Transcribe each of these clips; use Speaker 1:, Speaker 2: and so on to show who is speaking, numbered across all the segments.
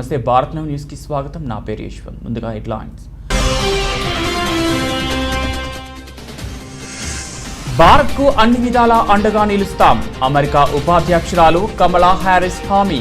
Speaker 1: నమస్తే Bharat now news కి స్వాగతం నా పేరు యశ్వంత్ ముందుగా హెడ్లైన్స్ భారత్ కు అన్ని విధాలా అండగా నిలుస్తాం అమెరికా ఉపాధ్యక్షురాలు కమలా హ్యారిస్ హామీ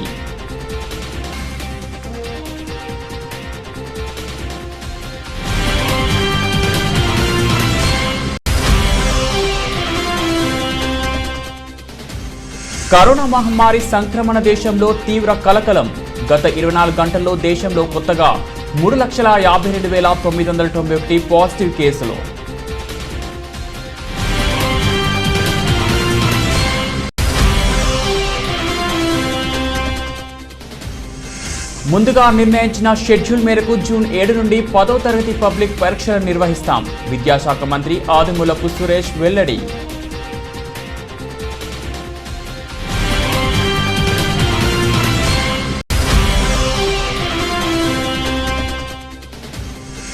Speaker 1: కరోనా మహమ్మారి సంక్రమణ దేశంలో తీవ్ర కలకలం గత 24 గంటల్లో దేశంలో కొత్తగా 3,52,991 పాజిటివ్ కేసులు. ముందుగా నిర్ణయించిన షెడ్యూల్ మేరకు జూన్ 7 నుండి 10వ తరగతి పబ్లిక్ పరీక్షలు నిర్వహిస్తాం విద్యాశాఖ మంత్రి ఆదిమూలపు సురేష్ వెల్లడి.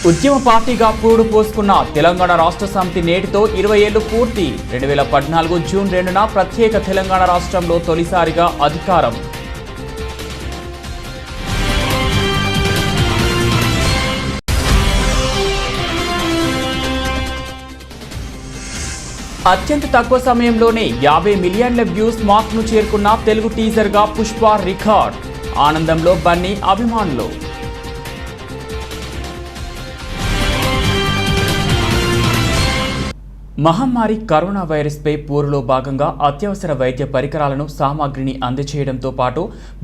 Speaker 1: ఉద్యమ పార్టీగా పూడు పోసుకున్న తెలంగాణ రాష్ట్ర సమితి నేటితో 20 ఏళ్లు పూర్తి. 2014 జూన్ 2న ప్రత్యేక తెలంగాణ రాష్ట్రంలో తొలిసారిగా అధికారం. అత్యంత తక్కువ సమయంలోనే 50 మిలియన్ల వ్యూస్ మార్క్ను చేరుకున్న తెలుగు టీజర్గా పుష్ప రికార్డ్. ఆనందంలో బన్నీ అభిమానులు. మహమ్మారి కరోనా వైరస్పై పోరులో భాగంగా అత్యవసర వైద్య పరికరాలను సామాగ్రిని అందజేయడంతో పాటు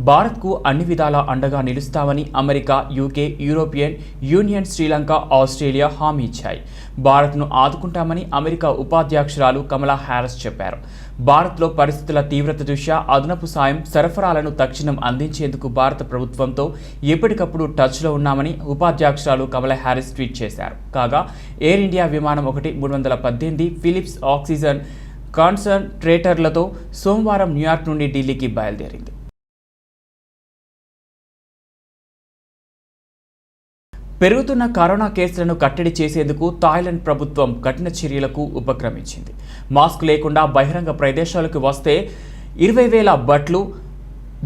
Speaker 1: భారత్కు అన్ని విధాలా అండగా నిలుస్తామని America, UK, European Union, Sri Lanka, Australia హామీ ఇచ్చాయి. భారత్ను ఆదుకుంటామని అమెరికా ఉపాధ్యక్షురాలు కమలా హ్యారిస్ చెప్పారు. భారత్లో పరిస్థితుల తీవ్రత దృష్ట్యా అదనపు సాయం సరఫరాలను తక్షణం అందించేందుకు భారత ప్రభుత్వంతో ఎప్పటికప్పుడు టచ్లో ఉన్నామని ఉపాధ్యక్షురాలు కమలా హ్యారిస్ ట్వీట్ చేశారు. కాగా ఎయిర్ ఇండియా విమానం 318 ఫిలిప్స్ ఆక్సిజన్ కాన్సన్ట్రేటర్లతో సోమవారం న్యూయార్క్ నుండి ఢిల్లీకి బయలుదేరింది. పెరుగుతున్న కరోనా కేసులను కట్టడి చేసేందుకు థాయిలాండ్ ప్రభుత్వం కఠిన చర్యలకు ఉపక్రమించింది. మాస్క్ లేకుండా బహిరంగ ప్రదేశాలకు వస్తే 20,000 బట్లు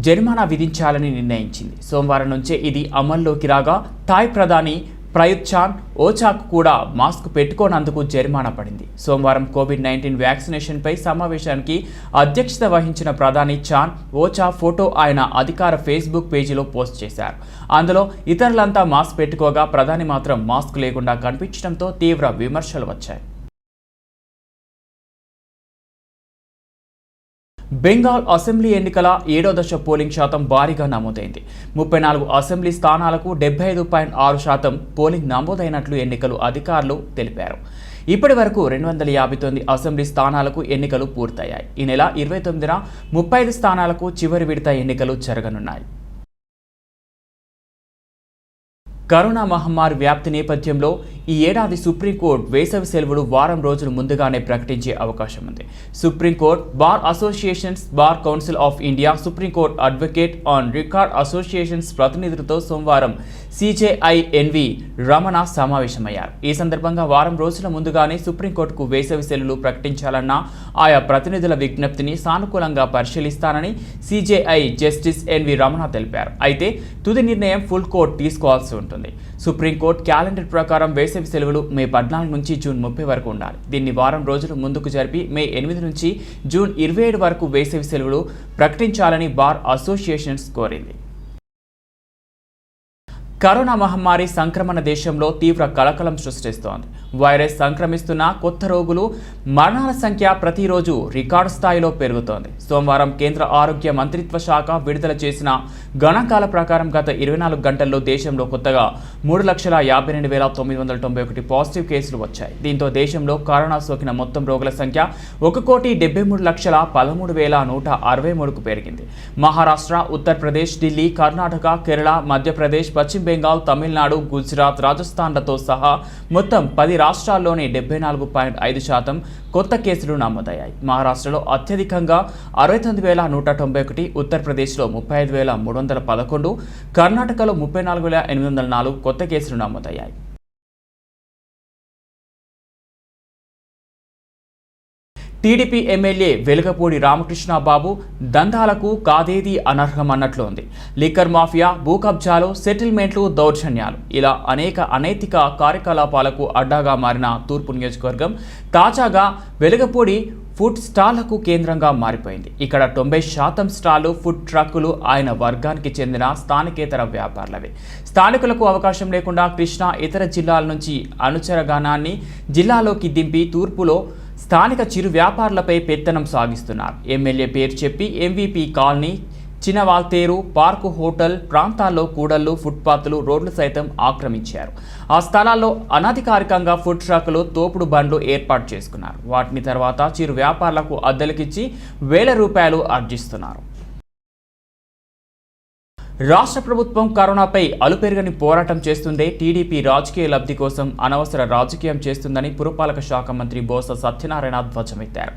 Speaker 1: జరిమానా విధించాలని నిర్ణయించింది. సోమవారం నుంచే ఇది అమల్లోకి రాగా థాయ్ ప్రధాని ప్రయుత్ చాన్ ఓచాకు కూడా మాస్క్ పెట్టుకోనందుకు జరిమానా పడింది. సోమవారం కోవిడ్-19 వ్యాక్సినేషన్పై సమావేశానికి అధ్యక్షత వహించిన ప్రధాని చాన్ ఓచా ఫోటో ఆయన అధికార ఫేస్బుక్ పేజీలో పోస్ట్ చేశారు. అందులో ఇతరులంతా మాస్క్ పెట్టుకోగా ప్రధాని మాత్రం మాస్క్ లేకుండా కనిపించడంతో తీవ్ర విమర్శలు వచ్చాయి. బెంగాల్ అసెంబ్లీ ఎన్నికల 7వ దశ పోలింగ్ శాతం భారీగా నమోదైంది. 34 అసెంబ్లీ స్థానాలకు 75.6% పోలింగ్ నమోదైనట్లు ఎన్నికలు అధికారులు తెలిపారు. ఇప్పటి వరకు 259 అసెంబ్లీ స్థానాలకు ఎన్నికలు పూర్తయ్యాయి. ఈ నెల 29న 35 స్థానాలకు చివరి విడత ఎన్నికలు జరగనున్నాయి. కరోనా మహమ్మారి వ్యాప్తి నేపథ్యంలో ఈ ఏడాది సుప్రీంకోర్టు వేసవి సెలవులు వారం రోజులు ముందుగానే ప్రకటించే అవకాశం ఉంది. Supreme court, bar associations, bar council of India, supreme court advocate on record associations ప్రతినిధులతో సోమవారం CJINV రమణ సమావేశమయ్యారు. ఈ సందర్భంగా వారం రోజుల ముందుగానే సుప్రీంకోర్టుకు వేసవి సెలవులు ప్రకటించాలన్న ఆయా ప్రతినిధుల విజ్ఞప్తిని సానుకూలంగా పరిశీలిస్తానని CJI జస్టిస్ NV రమణ తెలిపారు. అయితే తుది నిర్ణయం ఫుల్ కోర్టు తీసుకోవాల్సి ఉంటుంది. సుప్రీంకోర్టు క్యాలెండర్ ప్రకారం వేసవి సెలవులు మే 14 నుంచి జూన్ 30 వరకు ఉండాలి. దీన్ని వారం రోజులు ముందుకు జరిపి మే 8 నుంచి జూన్ 27 వరకు వేసవి సెలవులు ప్రకటించాలని బార్ అసోసియేషన్స్ కోరింది. కరోనా మహమ్మారి సంక్రమణ దేశంలో తీవ్ర కలకలం సృష్టిస్తోంది. వైరస్ సంక్రమిస్తున్న కొత్త రోగులు, మరణాల సంఖ్య ప్రతిరోజు రికార్డు స్థాయిలో పెరుగుతోంది. సోమవారం కేంద్ర ఆరోగ్య మంత్రిత్వ శాఖ విడుదల చేసిన గణాంకాల ప్రకారం గత 24 గంటల్లో దేశంలో కొత్తగా 3,52,991 పాజిటివ్ కేసులు వచ్చాయి. దీంతో దేశంలో కరోనా సోకిన మొత్తం రోగుల సంఖ్య 1,73,13,163కు పెరిగింది. మహారాష్ట్ర, ఉత్తరప్రదేశ్, ఢిల్లీ, కర్ణాటక, కేరళ, మధ్యప్రదేశ్, పశ్చిమ బెంగాల్, తమిళనాడు, గుజరాత్, రాజస్థాన్లతో సహా మొత్తం 10 రాష్ట్రాల్లోనే 74.5% కొత్త కేసులు నమోదయ్యాయి. మహారాష్ట్రలో అత్యధికంగా 69,191, ఉత్తరప్రదేశ్లో 35,311, కర్ణాటకలో 34,804 కొత్త కేసులు నమోదయ్యాయి. టీడీపీ ఎమ్మెల్యే వెలగపూడి రామకృష్ణ బాబు దందాలకు కాదేదీ అనర్హం అన్నట్లు ఉంది. లిక్కర్ మాఫియా, భూ కబ్జాలు, సెటిల్మెంట్లు, దౌర్జన్యాలు ఇలా అనేక అనైతిక కార్యకలాపాలకు అడ్డాగా మారిన తూర్పు నియోజకవర్గం తాజాగా వెలగపూడి ఫుడ్ స్టాళ్లకు కేంద్రంగా మారిపోయింది. ఇక్కడ 90% స్టాళ్లు ఫుడ్ ట్రక్కులు ఆయన వర్గానికి చెందిన స్థానికేతర వ్యాపారులవి. స్థానికులకు అవకాశం లేకుండా కృష్ణా ఇతర జిల్లాల నుంచి అనుచరగానాన్ని జిల్లాలోకి దింపి తూర్పులో స్థానిక చిరు వ్యాపారులపై పెత్తనం సాగిస్తున్నారు. ఎమ్మెల్యే పేరు చెప్పి MVP colony, Chinawaltair, park hotel ప్రాంతాల్లో కూడళ్లు, ఫుట్పాత్లు, రోడ్లు సైతం ఆక్రమించారు. ఆ స్థలాల్లో అనధికారికంగా ఫుడ్ ట్రక్కులు, తోపుడు బండ్లు ఏర్పాటు చేసుకున్నారు. వాటిని తర్వాత చిరు వ్యాపారులకు అద్దెలకిచ్చి వేల రూపాయలు ఆర్జిస్తున్నారు. రాష్ట్ర ప్రభుత్వం కరోనాపై అలుపెరగని పోరాటం చేస్తుందే టీడీపీ రాజకీయ లబ్ధి కోసం అనవసర రాజకీయం చేస్తుందని పురపాలక శాఖ మంత్రి బోస సత్యనారాయణ ధ్వజమెత్తారు.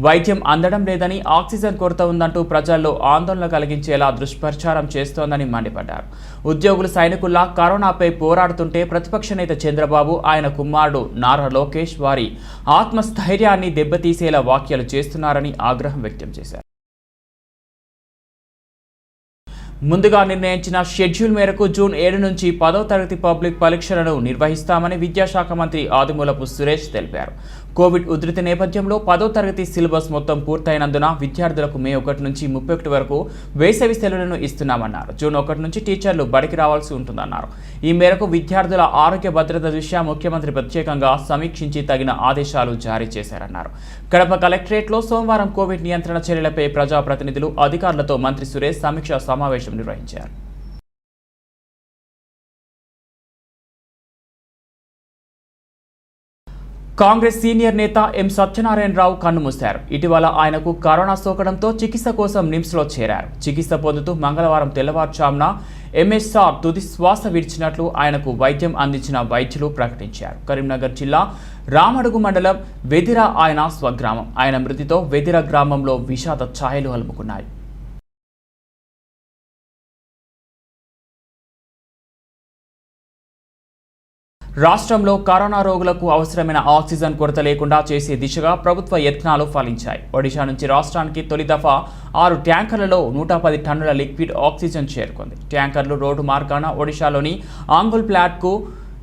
Speaker 1: వైద్యం అందడం లేదని, ఆక్సిజన్ కొరత ఉందంటూ ప్రజల్లో ఆందోళన కలిగించేలా దుష్ప్రచారం చేస్తోందని మండిపడ్డారు. ఉద్యోగులు సైనికుల్లా కరోనాపై పోరాడుతుంటే ప్రతిపక్ష నేత చంద్రబాబు, ఆయన కుమారుడు నారా లోకేష్ వారి ఆత్మస్థైర్యాన్ని దెబ్బతీసేలా వ్యాఖ్యలు చేస్తున్నారని ఆగ్రహం వ్యక్తం చేశారు. ముందుగా నిర్ణయించిన షెడ్యూల్ మేరకు జూన్ 7 నుంచి 10వ తరగతి పబ్లిక్ పరీక్షలను నిర్వహిస్తామని విద్యాశాఖ మంత్రి ఆదిమూలపు సురేష్ తెలిపారు. కోవిడ్ ఉధృతి నేపథ్యంలో 10వ తరగతి సిలబస్ మొత్తం పూర్తయినందున విద్యార్థులకు మే 1 నుంచి 31 వరకు వేసవి సెలవులను ఇస్తున్నామన్నారు. జూన్ 1 నుంచి టీచర్లు బడికి రావాల్సి ఉంటుందన్నారు. ఈ మేరకు విద్యార్థుల ఆరోగ్య భద్రత దృష్ట్యా ముఖ్యమంత్రి ప్రత్యేకంగా సమీక్షించి తగిన ఆదేశాలు జారీ చేశారన్నారు. కడప కలెక్టరేట్లో సోమవారం కోవిడ్ నియంత్రణ చర్యలపై ప్రజాప్రతినిధులు, అధికారులతో మంత్రి సురేష్ సమీక్షా సమావేశం నిర్వహించారు. కాంగ్రెస్ సీనియర్ నేత ఎం సత్యనారాయణరావు కన్నుమూశారు. ఇటీవల ఆయనకు కరోనా సోకడంతో చికిత్స కోసం నిమ్స్లో చేరారు. చికిత్స పొందుతూ మంగళవారం తెల్లవారుజామున ఎంఎస్ఆర్ తుది శ్వాస విడిచినట్లు ఆయనకు వైద్యం అందించిన వైద్యులు ప్రకటించారు. కరీంనగర్ జిల్లా రామడుగు మండలం వెదిర ఆయన స్వగ్రామం. ఆయన మృతితో వెదిర గ్రామంలో విషాద ఛాయలు అలుముకున్నాయి. రాష్ట్రంలో కరోనా రోగులకు అవసరమైన ఆక్సిజన్ కొరత లేకుండా చేసే దిశగా ప్రభుత్వ యత్నాలు ఫలించాయి. ఒడిశా నుంచి రాష్ట్రానికి తొలి దఫా 6 ట్యాంకర్లలో 110 టన్నుల లిక్విడ్ ఆక్సిజన్ చేరుకుంది. ట్యాంకర్లు రోడ్డు మార్గాన ఒడిశాలోని ఆంగుల్ ప్లాట్కు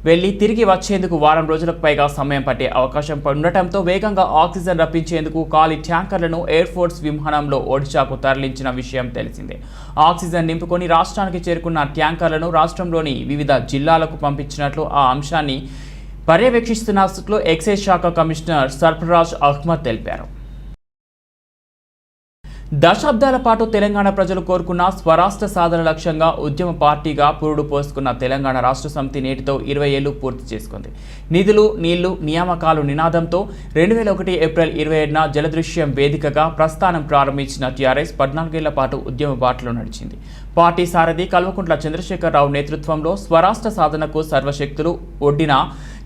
Speaker 1: వెళ్లి తిరిగి వచ్చేందుకు వారం రోజులకు పైగా సమయం పట్టే అవకాశం ఉండటంతో వేగంగా ఆక్సిజన్ రప్పించేందుకు ఖాళీ ట్యాంకర్లను ఎయిర్ ఫోర్స్ విమానంలో ఒడిశాకు తరలించిన విషయం తెలిసిందే. ఆక్సిజన్ నింపుకొని రాష్ట్రానికి చేరుకున్న ట్యాంకర్లను రాష్ట్రంలోని వివిధ జిల్లాలకు పంపించినట్లు ఆ అంశాన్ని పర్యవేక్షిస్తున్నట్లు ఎక్సైజ్ శాఖ కమిషనర్ సర్ఫరాజ్ అహ్మద్ తెలిపారు. దశాబ్దాల పాటు తెలంగాణ ప్రజలు కోరుకున్న స్వరాష్ట్ర సాధన లక్ష్యంగా ఉద్యమ పార్టీగా పురుడు పోసుకున్న తెలంగాణ రాష్ట్ర సమితి నేటితో 20 ఏళ్లు పూర్తి చేసుకుంది. నిధులు, నీళ్లు, నియామకాలు నినాదంతో 2001 ఏప్రిల్ 27న జలదృశ్యం వేదికగా ప్రస్థానం ప్రారంభించిన టీఆర్ఎస్ 14 ఏళ్ల పాటు ఉద్యమ బాటలో నడిచింది. పార్టీ సారథి కల్వకుంట్ల చంద్రశేఖరరావు నేతృత్వంలో స్వరాష్ట్ర సాధనకు సర్వశక్తులు ఒడ్డిన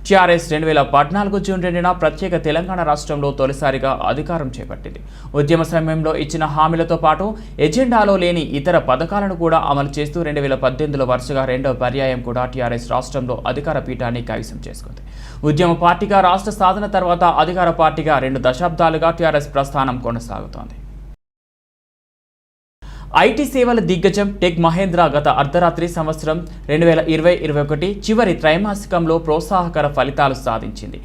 Speaker 1: టీఆర్ఎస్ 2014 జూన్ 2న ప్రత్యేక తెలంగాణ రాష్ట్రంలో తొలిసారిగా అధికారం చేపట్టింది. ఉద్యమ సమయంలో ఇచ్చిన హామీలతో పాటు ఎజెండాలో లేని ఇతర పథకాలను కూడా అమలు చేస్తూ 2018లో వరుసగా 2వ పర్యాయం కూడా టీఆర్ఎస్ రాష్ట్రంలో అధికార పీఠాన్ని కైవసం చేసుకుంది. ఉద్యమ పార్టీగా రాష్ట్ర సాధన తర్వాత అధికార పార్టీగా 2 దశాబ్దాలుగా టీఆర్ఎస్ ప్రస్థానం కొనసాగుతోంది. ఐటీ సేవల దిగ్గజం టెక్ మహేంద్ర గత అర్ధరాత్రి సంవత్సరం 2020-21 చివరి త్రైమాసికంలో ప్రోత్సాహకర ఫలితాలు సాధించింది.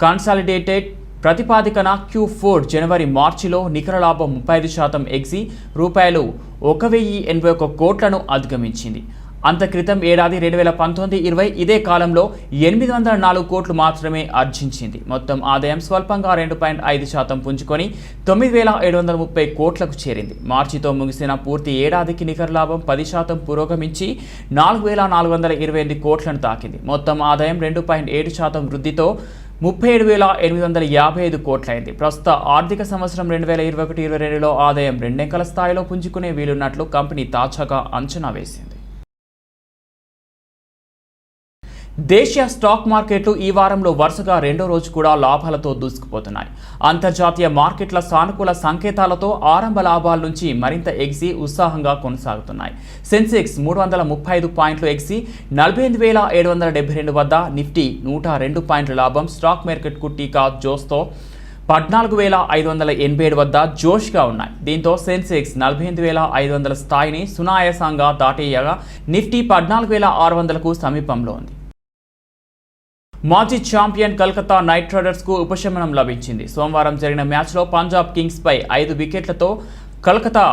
Speaker 1: కన్సాలిడేటెడ్ ప్రతిపాదికన Q4 జనవరి-మార్చిలో నికర లాభం 35% ఎగ్సి రూపాయలు 1081 కోట్లను అధిగమించింది. అంత క్రితం ఏడాది 2019-20 ఇదే కాలంలో 804 కోట్లు మాత్రమే ఆర్జించింది. మొత్తం ఆదాయం స్వల్పంగా 2.5% పుంజుకొని 9730 కోట్లకు చేరింది. మార్చితో ముగిసిన పూర్తి ఏడాదికి నికర లాభం 10% పురోగమించి 4428 కోట్లను తాకింది. మొత్తం ఆదాయం 2.7% వృద్ధితో 37,855 కోట్లయింది. ప్రస్తుత ఆర్థిక సంవత్సరం 2021-22లో ఆదాయం 2 అంకెల స్థాయిలో పుంజుకునే వీలున్నట్లు కంపెనీ తాజాగా అంచనా వేసింది. దేశీయ స్టాక్ మార్కెట్లు ఈ వారంలో వరుసగా 2వ రోజు కూడా లాభాలతో దూసుకుపోతున్నాయి. అంతర్జాతీయ మార్కెట్ల సానుకూల సంకేతాలతో ఆరంభ లాభాల నుంచి మరింత ఎగ్సి ఉత్సాహంగా కొనసాగుతున్నాయి. సెన్సెక్స్ 335 పాయింట్లు ఎగ్సి 48,772 వద్ద, నిఫ్టీ 102 పాయింట్ల లాభం. స్టాక్ మార్కెట్కు టీకా జోస్తో 14,587 వద్ద జోష్గా ఉన్నాయి. దీంతో సెన్సెక్స్ 48,500 స్థాయిని సునాయాసంగా దాటేయగా నిఫ్టీ 14,600కు సమీపంలో ఉంది. మాజీ ఛాంపియన్ కలకత్తా నైట్ రైడర్స్కు ఉపశమనం లభించింది. సోమవారం జరిగిన మ్యాచ్లో పంజాబ్ కింగ్స్పై 5 వికెట్లతో కలకత్తా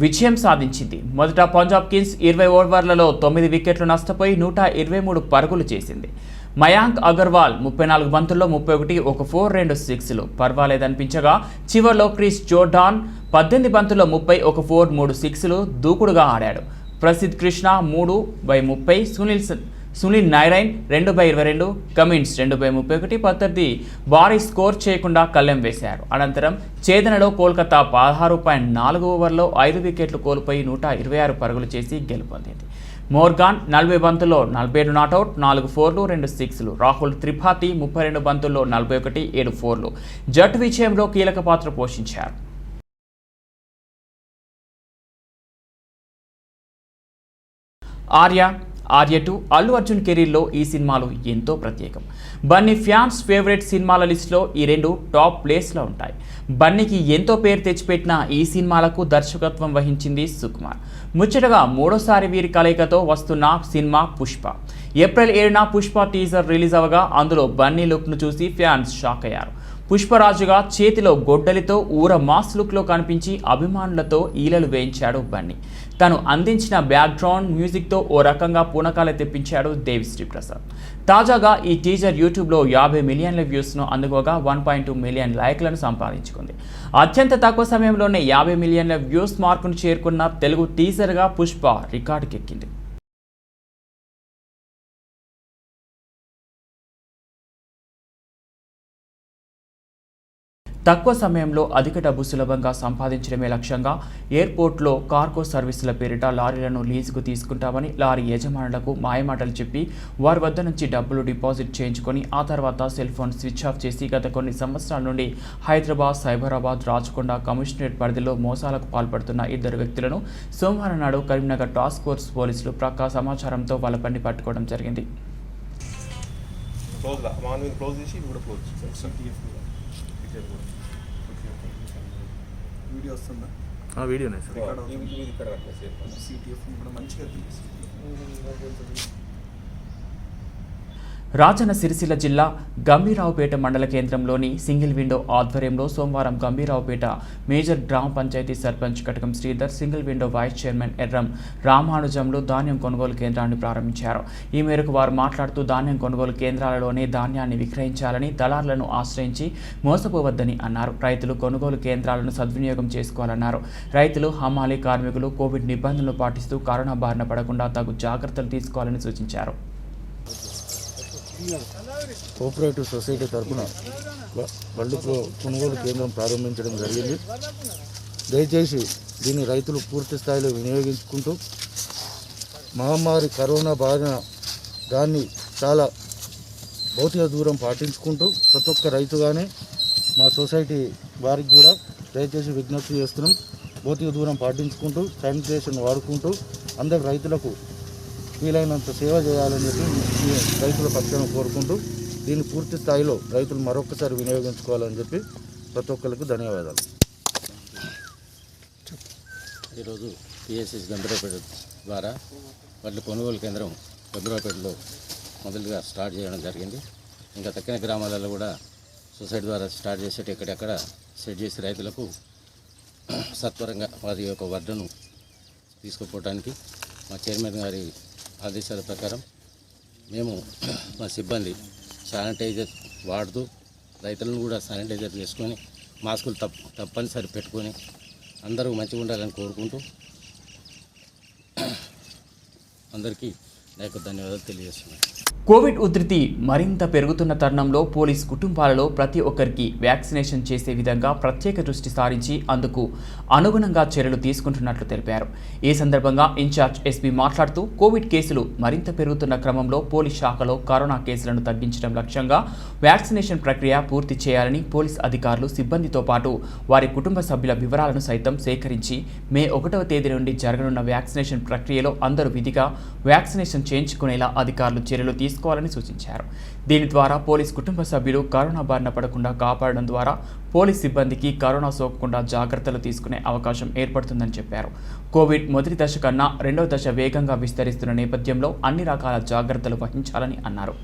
Speaker 1: విజయం సాధించింది. మొదట పంజాబ్ కింగ్స్ 20 ఓవర్లలో 9 వికెట్లు నష్టపోయి 123 పరుగులు చేసింది. మయాంక్ అగర్వాల్ 34 బంతుల్లో 31, ఒక 4, 2 సిక్స్లు పర్వాలేదనిపించగా చివర్లో క్రిస్ జోర్డాన్ 18 బంతుల్లో 30, ఒక 4, 3 సిక్స్లు దూకుడుగా ఆడాడు. ప్రసిద్ధ్ కృష్ణ 3/30, సునీల్ నారాయణ్ 2/22, కమిన్స్ 2/31 ప్రత్యర్థి భారీ స్కోర్ చేయకుండా కళ్ళెం వేశారు. అనంతరం ఛేదనలో కోల్కతా 16.4 ఓవర్లో 5 వికెట్లు కోల్పోయి 126 పరుగులు చేసి గెలుపొందింది. మోర్గాన్ 40 బంతుల్లో 47 నాటౌట్, 4 ఫోర్లు, 2 సిక్స్లు. రాహుల్ త్రిపాఠి 32 బంతుల్లో 41, 7 ఫోర్లు జట్టు విజయంలో కీలక పాత్ర పోషించారు. ఆర్య 2 అల్లు అర్జున్ కెరీర్లో ఈ సినిమాలు ఎంతో ప్రత్యేకం. బన్నీ ఫ్యాన్స్ ఫేవరెట్ సినిమాల లిస్టులో ఈ 2 టాప్ ప్లేస్లో ఉంటాయి. బన్నీకి ఎంతో పేరు తెచ్చిపెట్టిన ఈ సినిమాలకు దర్శకత్వం వహించింది సుకుమార్. ముచ్చటగా మూడోసారి వీరి కలయికతో వస్తున్న సినిమా పుష్ప. ఏప్రిల్ 7న పుష్ప టీజర్ రిలీజ్ అవ్వగా అందులో బన్నీ లుక్ను చూసి ఫ్యాన్స్ షాక్ అయ్యారు. పుష్పరాజుగా చేతిలో గొడ్డలితో ఊర మాస్ లుక్లో కనిపించి అభిమానులతో ఈలలు వేయించాడు బన్నీ. తను అందించిన బ్యాక్గ్రౌండ్ మ్యూజిక్తో ఓ రకంగా పూనకాలు తెప్పించాడు దేవిశ్రీ ప్రసాద్. తాజాగా ఈ టీజర్ యూట్యూబ్లో 50 మిలియన్ల వ్యూస్ను అందుకోగా 1.2 మిలియన్ లైక్లను సంపాదించుకుంది. అత్యంత తక్కువ సమయంలోనే 50 మిలియన్ల వ్యూస్ మార్కును చేరుకున్న తెలుగు టీజర్గా పుష్ప రికార్డుకెక్కింది. తక్కువ సమయంలో అధిక డబ్బు సులభంగా సంపాదించడమే లక్ష్యంగా ఎయిర్పోర్ట్లో కార్గో సర్వీసుల పేరిట లారీలను లీజుకు తీసుకుంటామని లారీ యజమానులకు మాయమాటలు చెప్పి వారి వద్ద నుంచి డబ్బులు డిపాజిట్ చేయించుకొని ఆ తర్వాత సెల్ ఫోన్ స్విచ్ ఆఫ్ చేసి గత కొన్ని సంవత్సరాల నుండి హైదరాబాద్, సైబరాబాద్, రాచకొండ కమిషనరేట్ పరిధిలో మోసాలకు పాల్పడుతున్న 2 వ్యక్తులను సోమవారం నాడు కరీంనగర్ టాస్క్ ఫోర్స్ పోలీసులు ప్రక్క సమాచారంతో వాళ్ళ పని పట్టుకోవడం జరిగింది.
Speaker 2: వీడియో వస్తుందా?
Speaker 3: వీడియోనే సార్.
Speaker 2: సిటిఎఫ్ కూడా మంచిగా
Speaker 1: రాజన్న సిరిసిల్ల జిల్లా గంభీరావుపేట మండల కేంద్రంలోని సింగిల్ విండో ఆధ్వర్యంలో సోమవారం గంభీరావుపేట మేజర్ గ్రామ panchayat sarpanch Katakam Sridhar, single window vice chairman Erram రామానుజంలో ధాన్యం కొనుగోలు కేంద్రాన్ని ప్రారంభించారు. ఈ మేరకు వారు మాట్లాడుతూ ధాన్యం కొనుగోలు కేంద్రాలలోనే ధాన్యాన్ని విక్రయించాలని, దళారులను ఆశ్రయించి మోసపోవద్దని అన్నారు. రైతులు కొనుగోలు కేంద్రాలను సద్వినియోగం చేసుకోవాలన్నారు. రైతులు, హమాలీ కార్మికులు కోవిడ్ నిబంధనలు పాటిస్తూ కరోనా బారిన పడకుండా తగు జాగ్రత్తలు తీసుకోవాలని సూచించారు.
Speaker 3: కోఆపరేటివ్ సొసైటీ తరఫున బళ్ళు కొనుగోలు కేంద్రం ప్రారంభించడం జరిగింది. దయచేసి దీన్ని రైతులు పూర్తి స్థాయిలో వినియోగించుకుంటూ మహమ్మారి కరోనా బారిన దాన్ని చాలా భౌతిక దూరం పాటించుకుంటూ ప్రతి ఒక్క రైతు కానీ మా సొసైటీ వారికి కూడా దయచేసి విజ్ఞప్తి చేస్తున్నాం. భౌతిక దూరం పాటించుకుంటూ శానిటైజేషన్ వాడుకుంటూ అందరు రైతులకు వీలైనంత సేవ చేయాలని చెప్పి రైతుల పక్షాన కోరుకుంటూ దీన్ని పూర్తి స్థాయిలో రైతులు మరొకసారి వినియోగించుకోవాలని చెప్పి ప్రతి ఒక్కరికి ధన్యవాదాలు.
Speaker 4: ఈరోజు పిఎస్ఎస్ గంభీరావుపేట ద్వారా వడ్ల కొనుగోలు కేంద్రం గంభీరావుపేటలో మొదలుగా స్టార్ట్ చేయడం జరిగింది. ఇంకా తక్కిన గ్రామాలలో కూడా సొసైటీ ద్వారా స్టార్ట్ చేసేటి ఎక్కడెక్కడ సెట్ చేసి రైతులకు సత్వరంగా వారి యొక్క వడ్లను తీసుకుపోవడానికి మా చైర్మన్ గారి ఆదేశాల ప్రకారం మేము మా సిబ్బంది శానిటైజర్ వాడుతూ రైతులను కూడా శానిటైజర్ చేసుకొని మాస్కులు తప్పనిసరి పెట్టుకొని అందరూ మంచిగా ఉండాలని కోరుకుంటూ అందరికీ నా యొక్క ధన్యవాదాలు తెలియజేస్తున్నాను.
Speaker 1: కోవిడ్ ఉధృతి మరింత పెరుగుతున్న తరుణంలో పోలీస్ కుటుంబాలలో ప్రతి ఒక్కరికి వ్యాక్సినేషన్ చేసే విధంగా ప్రత్యేక దృష్టి సారించి అందుకు అనుగుణంగా చర్యలు తీసుకుంటున్నట్లు తెలిపారు. ఈ సందర్భంగా ఇన్ఛార్జ్ ఎస్పీ మాట్లాడుతూ కోవిడ్ కేసులు మరింత పెరుగుతున్న క్రమంలో పోలీస్ శాఖలో కరోనా కేసులను తగ్గించడం లక్ష్యంగా వ్యాక్సినేషన్ ప్రక్రియ పూర్తి చేయాలని పోలీస్ అధికారులు సిబ్బందితో పాటు వారి కుటుంబ సభ్యుల వివరాలను సైతం సేకరించి మే 1వ తేదీ నుండి జరగనున్న వ్యాక్సినేషన్ ప్రక్రియలో అందరూ విధిగా వ్యాక్సినేషన్ చేయించుకునేలా అధికారులు చర్యలు తీసుకుంటున్నారు తీసుకోవాలని సూచించారు. దీని ద్వారా పోలీస్ కుటుంబ సభ్యులు కరోనా బారిన పడకుండా కాపాడడం ద్వారా పోలీస్ సిబ్బందికి కరోనా సోకకుండా జాగ్రత్తలు తీసుకునే అవకాశం ఏర్పడుతుందని చెప్పారు. కోవిడ్ మొదటి దశ కన్నా రెండవ దశ వేగంగా విస్తరిస్తున్న నేపథ్యంలో అన్ని రకాల జాగ్రత్తలు వహించాలని అన్నారు.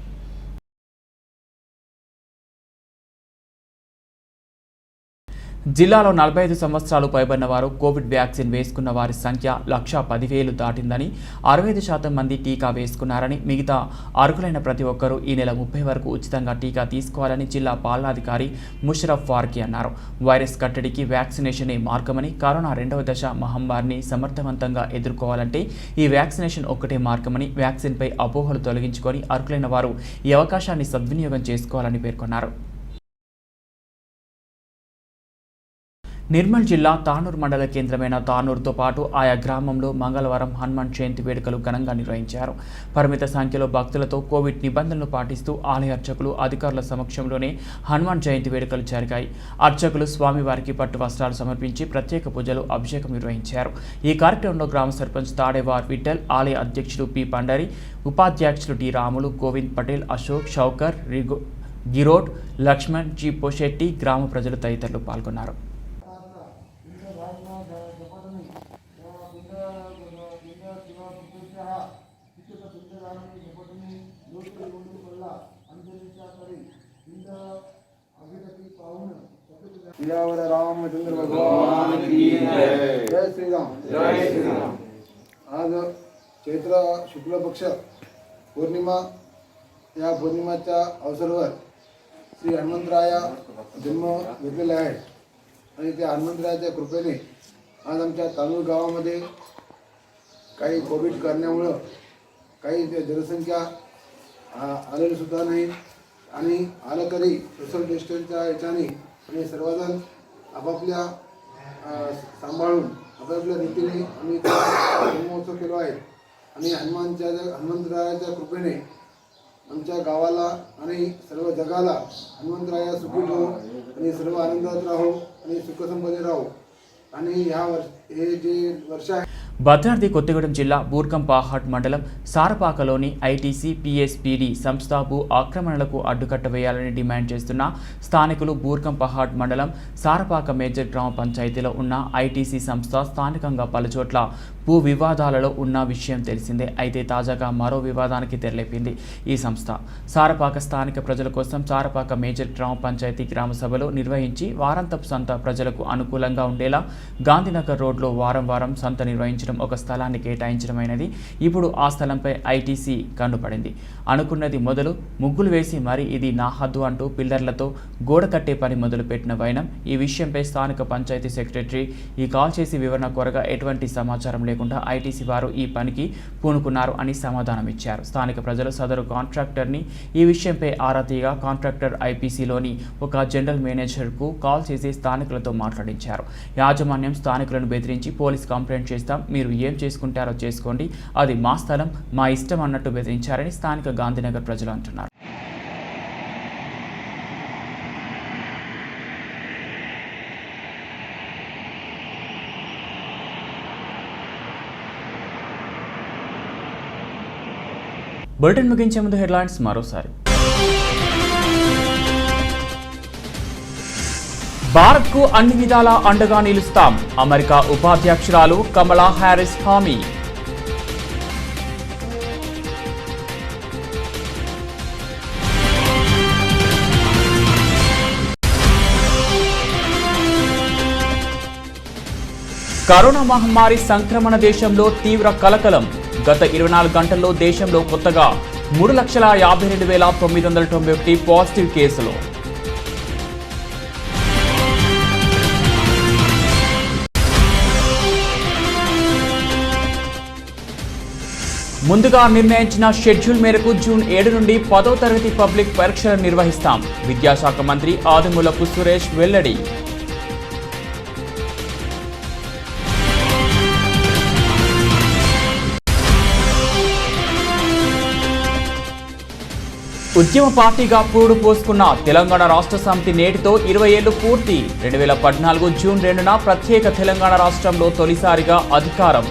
Speaker 1: జిల్లాలో 45 సంవత్సరాలు పైబడిన వారు కోవిడ్ వ్యాక్సిన్ వేసుకున్న వారి సంఖ్య 1,10,000 దాటిందని, 65% మంది టీకా వేసుకున్నారని, మిగతా అర్హులైన ప్రతి ఒక్కరూ ఈ నెల 30 వరకు ఉచితంగా టీకా తీసుకోవాలని జిల్లా పాలనాధికారి ముషరఫ్ ఫారూఖీ అన్నారు. వైరస్ కట్టడికి వ్యాక్సినేషనే మార్గమని, కరోనా రెండవ దశ మహమ్మారిని సమర్థవంతంగా ఎదుర్కోవాలంటే ఈ వ్యాక్సినేషన్ ఒక్కటే మార్గమని, వ్యాక్సిన్పై అపోహలు తొలగించుకొని అర్హులైన వారు ఈ అవకాశాన్ని సద్వినియోగం చేసుకోవాలని పేర్కొన్నారు. నిర్మల్ జిల్లా తానూరు మండల కేంద్రమైన తానూరుతో పాటు ఆయా గ్రామంలో మంగళవారం హనుమాన్ జయంతి వేడుకలు ఘనంగా నిర్వహించారు. పరిమిత సంఖ్యలో భక్తులతో కోవిడ్ నిబంధనలు పాటిస్తూ ఆలయ అర్చకులు అధికారుల సమక్షంలోనే హనుమాన్ జయంతి వేడుకలు జరిగాయి. అర్చకులు స్వామివారికి పట్టు వస్త్రాలు సమర్పించి ప్రత్యేక పూజలు, అభిషేకం నిర్వహించారు. ఈ కార్యక్రమంలో గ్రామ సర్పంచ్ తాడేవార్ విఠల్, ఆలయ అధ్యక్షులు పి పండరి, ఉపాధ్యక్షులు డి రాములు, గోవింద్ పటేల్, అశోక్, షౌకర్, గిరోడ్, లక్ష్మణ్, జి పోషెట్టి, గ్రామ ప్రజలు తదితరులు పాల్గొన్నారు.
Speaker 5: सियावर रामचंद्र भगवान की जय श्री राम। जय श्री राम। आज चैत्र शुक्ल पक्ष पौर्णिमा या पौर्णिमाच्या अवसरावर श्री हनुमंतराय जन्म घेतलेला आहे आणि त्या हनुमंतरायाच्या कृपेने आज आमच्या तानूर गावामध्ये काही कोविड करण्यामुळं काही जनसंख्या आलेली सुद्धा नाही आणि आलं तरी सोशल डिस्टन्सच्या याच्याने आणि सर्वजण आपापल्या सांभाळून आपापल्या रीतीने आम्ही जन्मोत्सव केलो आहे आणि हनुमंतरायाच्या कृपेने आमच्या गावाला आणि सर्व जगाला हनुमंतराया सुखी ठेवो आणि सर्व आनंदात राहो आणि सुखसंपन्ने राहो आणि हे जे वर्ष आहे.
Speaker 1: భద్రాద్రి కొత్తగూడెం జిల్లా బూర్గంపహాడ్ మండలం సారపాకలోని ఐటీసీ పీఎస్పీడీ సంస్థ భూ ఆక్రమణలకు అడ్డుకట్ట వేయాలని డిమాండ్ చేస్తున్న స్థానికులు బూర్గంపహాడ్ మండలం సారపాక మేజర్ గ్రామ పంచాయతీలో ఉన్న ఐటీసీ సంస్థ స్థానికంగా పలుచోట్ల భూ వివాదాలలో ఉన్న విషయం తెలిసిందే. అయితే తాజాగా మరో వివాదానికి తెరలేపింది ఈ సంస్థ. సారపాక స్థానిక ప్రజల కోసం సారపాక మేజర్ గ్రామ పంచాయతీ గ్రామ సభలు నిర్వహించి వారాంతపు సంత ప్రజలకు అనుకూలంగా ఉండేలా గాంధీనగర్ రోడ్లో వారం వారం సంత నిర్వహించడం, ఒక స్థలాన్ని కేటాయించడమైనది. ఇప్పుడు ఆ స్థలంపై ఐటీసీ కన్నుపడింది. అనుకున్నది మొదలు ముగ్గులు వేసి మరి ఇది నా హద్దు అంటూ పిల్లర్లతో గోడ కట్టే పని మొదలుపెట్టిన వైనం. ఈ విషయంపై స్థానిక పంచాయతీ సెక్రటరీ ఈ కాల్ చేసి వివరణ కోరగా ఎటువంటి సమాచారం లేకుండా ఐటీసీ వారు ఈ పనికి పూనుకున్నారు అని సమాధానం ఇచ్చారు. స్థానిక ప్రజలు సదరు కాంట్రాక్టర్ని ఈ విషయంపై ఆరా తీయగా కాంట్రాక్టర్ ఐపీసీలోని ఒక జనరల్ మేనేజర్కు కాల్ చేసి స్థానికులతో మాట్లాడించారు. యాజమాన్యం స్థానికులను బెదిరించి పోలీస్ కంప్లైంట్ చేస్తాం, మీరు ఏం చేసుకుంటారో చేసుకోండి, అది మా స్థలం, మా ఇష్టం అన్నట్టు బెదిరించారని స్థానిక గాంధీనగర్ ప్రజలు అంటున్నారు. బులెటిన్ ముగించే ముందు హెడ్లైన్స్ మరోసారి. భారత్కు అన్ని విధాలా అండగా నిలుస్తాం, అమెరికా ఉపాధ్యక్షురాలు కమలా హ్యారిస్ హామీ. కరోనా మహమ్మారి సంక్రమణ దేశంలో తీవ్ర కలకలం. గత 24 గంటల్లో దేశంలో కొత్తగా 3,52,991 పాజిటివ్ కేసులు. ముందుగా నిర్ణయించిన షెడ్యూల్ మేరకు జూన్ 7 నుండి 10వ తరగతి పబ్లిక్ పరీక్షలు నిర్వహిస్తాం, విద్యాశాఖ మంత్రి ఆదిమూలపు సురేష్ వెల్లడి. ఉద్యమ పార్టీగా పురుడు పోసుకున్న తెలంగాణ రాష్ట్ర సమితి నేటితో 20 ఏళ్లు పూర్తి. 2014 జూన్ 2న ప్రత్యేక తెలంగాణ రాష్ట్రంలో తొలిసారిగా అధికారం.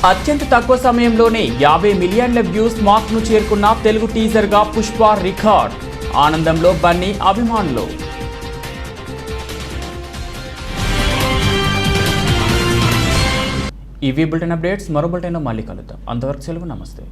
Speaker 1: అత్యంత తక్కువ సమయంలోనే 50 మిలియన్ల వ్యూస్ మార్క్ను చేరుకున్న తెలుగు టీజర్గా పుష్ప రికార్డ్. ఆనందంలో బన్నీ అభిమానులు. ఇవి బులెటిన్ అప్డేట్స్. మరో బులెటిన్లో మళ్ళీ కలుద్దాం. అంతవరకు సెలవు. నమస్తే.